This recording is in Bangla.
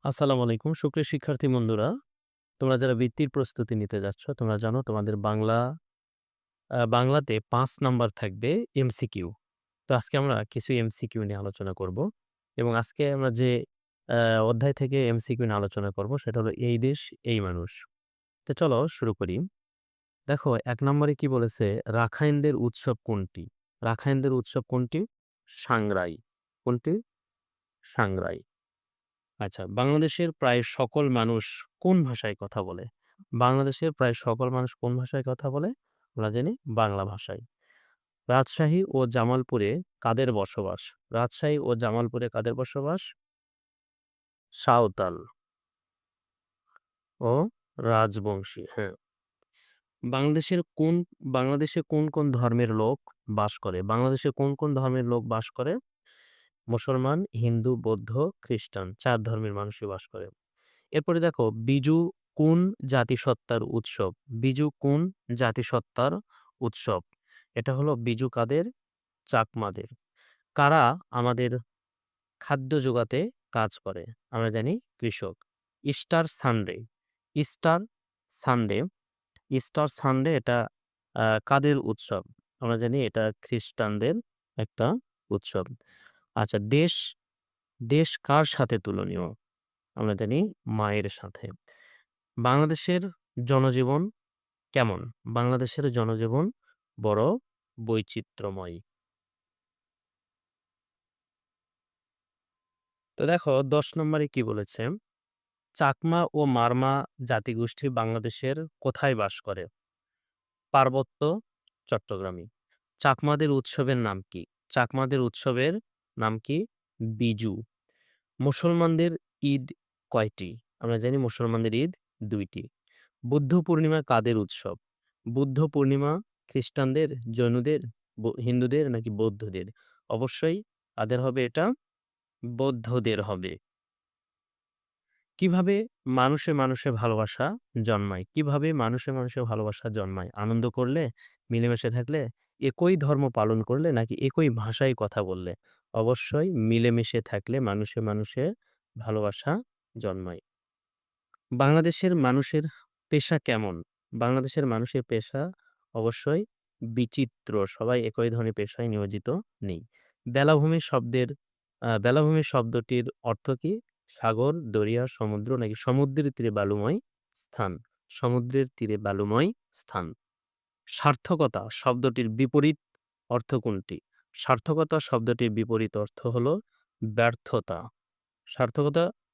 আসসালামু আলাইকুম। সুপ্রিয় শিক্ষার্থী বন্ধুরা, তোমরা যারা বৃত্তির প্রস্তুতি নিতে যাচ্ছ, তোমরা জানো তোমাদের বাংলাতে ৫ নাম্বার থাকবে এমসিকিউ। তো আজকে আমরা কিছু এমসিকিউ নিয়ে আলোচনা করব এবং আজকে আমরা যে আ অধ্যায় থেকে এমসিকিউ নিয়ে আলোচনা করব সেটা হলো এই দেশ, এই মানুষ। তো চলো শুরু করি। দেখো ১ নম্বরে কি বলেছে? রাখাইনদের উৎসব কোনটি? রাখাইনদের উৎসব কোনটি? সাংগ্রাই। কোনটি? সাংগ্রাই। আচ্ছা, বাংলাদেশের প্রায় সকল মানুষ কোন ভাষায় কথা বলে? বাংলাদেশের প্রায় সকল মানুষ কোন ভাষায় কথা বলে? আমরা জানি বাংলা ভাষায়। রাজশাহী ও জামালপুরে কাদের বসবাস? রাজশাহী ও জামালপুরে কাদের বসবাস? সাঁওতাল ও রাজবংশী। হ্যাঁ। বাংলাদেশের কোন বাংলাদেশে কোন ধর্মের লোক বাস করে? বাংলাদেশে কোন ধর্মের লোক বাস করে? মুসলমান, হিন্দু, বৌদ্ধ, খ্রিস্টান ৪ ধর্মের মানুষই বাস করে। এরপরে দেখো বিজু কোন জাতিসত্তার উৎসব? বিজু কোন জাতিসত্তার উৎসব? এটা হলো বিজু কাদের? চাকমাদের। কারা আমাদের খাদ্য জোগাতে কাজ করে? আমরা জানি কৃষক। Easter Sunday, Easter Sunday, Easter Sunday এটা কাদের উৎসব? আমরা জানি এটা খ্রিস্টানদের একটা উৎসব। আচ্ছা, দেশ কার সাথে তুলনীয়? আমরা জানি মায়ের সাথে। বাংলাদেশের জনজীবন কেমন? বাংলাদেশের জনজীবন বড় বৈচিত্র্যময়। তো দেখো ১০ নম্বরে কি বলেছে? চাকমা ও মারমা জাতিগোষ্ঠী বাংলাদেশের কোথায় বাস করে? পার্বত্য চট্টগ্রামে। চাকমাদের উৎসবের নাম কি? চাকমাদের উৎসবের নাম কি? বিজু। মুসলমানদের ঈদ কয়টি? আমরা জানি মুসলমানদের ঈদ ২ টি। বুদ্ধ পূর্ণিমা কাদের উৎসব? বুদ্ধ পূর্ণিমা খ্রিস্টানদের, জৈনদের, হিন্দুদের নাকি বৌদ্ধদের? অবশ্যই কাদের হবে এটা? বৌদ্ধদের হবে। কিভাবে মানুষে ভালোবাসা জন্মায়? কিভাবে মানুষে ভালোবাসা জন্মায়? আনন্দ করলে, মিলেমিশে থাকলে, একই ধর্ম পালন করলে নাকি একই ভাষায় কথা বললে? অবশ্যই মিলেমিশে থাকলে মানুষে ভালোবাসা জন্মায়। বাংলাদেশের মানুষের পেশা কেমন? বাংলাদেশের মানুষের পেশা অবশ্যই বিচিত্র। সবাই একই ধরনের পেশায় নিয়োজিত নেই। বেলাভূমি বেলাভূমি শব্দটির অর্থ কি? সাগর, দরিয়া, সমুদ্র নাকি সমুদ্রের তীরে বালুময় স্থান? সমুদ্রের তীরে বালুময় স্থান। সার্থকতা শব্দটির বিপরীত অর্থ কোনটি? সার্থকতা শব্দটির বিপরীত অর্থ হলো ব্যর্থতা। সার্থকতা